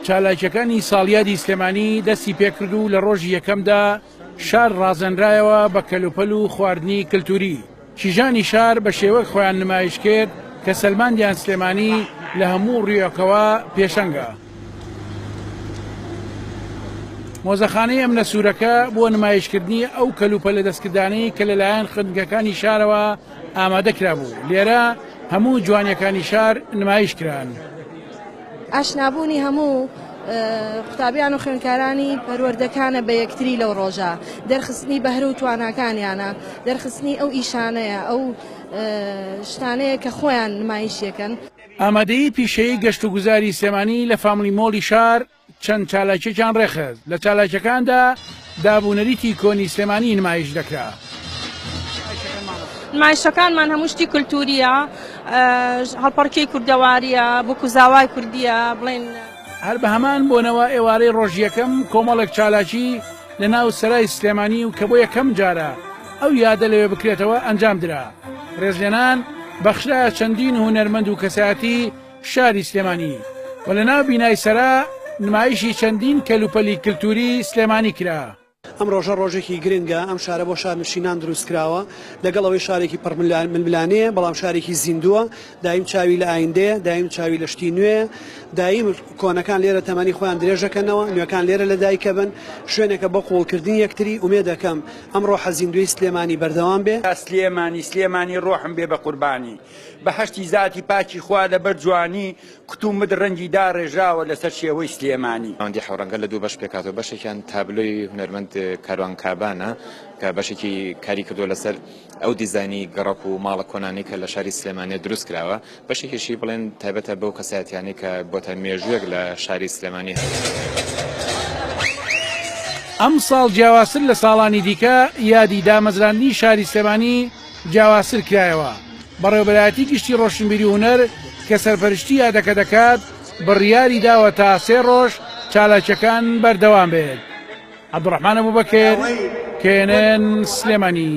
چالاکیەکانی ساڵیادی سلێمانی دەستی پێکرد و لە ڕۆژی یەکەمدا شار ڕازەنرایەوە بە کەلوپەل و خواردنی کللتوری. کیژانی شار بە شێوەی خۆیان نمایش کرد کە سەلماندیان سلێمانی لە هەموو ڕیۆکەوە پێشەنگە. مۆزەخانەی ئەم لە سوورەکە بۆ نمایشکردنی ئەو کەلوپە لە دەستکردانەی کە لەلایەن خنگەکانی شارەوە ئامادەکرا بوو. لێرە هەموو جوانیەکانی شار نمایش کران. ئاشنابوونی هەموو قوتابیان و خوێندکارانی پەروەردەکانە بە یەکتری لەو ڕۆژە، دەرخستنی بەهرە و تواناکانیانە، دەرخستنی ئەو ئیشانەیە، ئەو شتانەیە کە خۆیان نمایشیەکەن. ئامادەی پیشەیی گەشت و گوزاری سلێمانی لە فامیلی مۆڵی شار چەند چالاکیەکان ڕێخست. لە چالاکیەکاندا دابوونەریتی کۆنی سلێمانی نمایش دەکرا. نمایشەکانمان هەموو شتی کولتوریە، هەڵپەڕکەی کوردەواریە، بۆ کوزاوای کوردیە بڵێن. هەر بە هەمان بۆنەوە ئێوارەی ڕۆژیەکەم کۆمەڵێک چالاکی لە ناو سەرای سلێمانی و کە بۆ یەکەم جارە ئەو یادە لەوێ بکرێتەوە ئەنجام درا. ڕێزلێنان بەخشرایە چەندین هونەرمەند و کەسایەتی شاری سلێمانی و لە ناو بینای سەرا نمایشی چەندین کەلوپەلی کللتوری سلێمانی کرا. ئەم ڕۆژە ڕۆژێکی گرنگە، ئەم شارە بۆ شارنشینان دروست کراوە، لەگەڵ ئەوەی شارێکی پڕململانەیە بەڵام شارێکی زیندووە، دایم چاوی لە ئایندەیە، دایم چاوی لە شتی نوێ، دایم کۆنەکان لێرە تەمەنی خۆیان درێژەکەنەوە، نوێەکان لێرە لە دایکە بن، شوێنێکە بۆ قوڵکردنی یەکتری. ئومێ دەکەم ئەمڕۆ حەزیندوی سلێمانی بەردەوام بێ. سلێمانی ڕۆحم بێ بە قوربانی، بە هەشتی زاتی پاکی خوا لەبەر جوانی کتومت ڕەنگی داڕێژاوە لەسەر شێوەی سلێمانی. ئەوەندی حەوڕەنگە لە دوو بەش پێکاتەوە، بەشێکیان تابلۆی هونەرمەند کاروان کابانە کە بەشێکی کاری کردووە لەسەر ئەو دیزانی گەڕک و ماڵە کۆنانی کە لە شاری سلێمانێ دروست کراوە، بەشێکیشی بڵێن تایبەتە بەو کەسایەتیانی کە بۆتە مێژوویەک لە شاری سلێمانی هەیە. ئەم ساڵ جیاواسر لە ساڵانی دیکە یادی دامەزراندنی شاری سلێمانی جیاواسر کرایەوە. بەڕێوەبەرایەتی گشتی ڕۆشنبیری هونەر کە سەرپەرشتی یادەکە دەکات بڕیاری داوە تا 3 ڕۆژ چالاکیەکان بەردەوام بێت. عەبدوڕەحمان ئەبوبەکر، کێنن سلێمانی.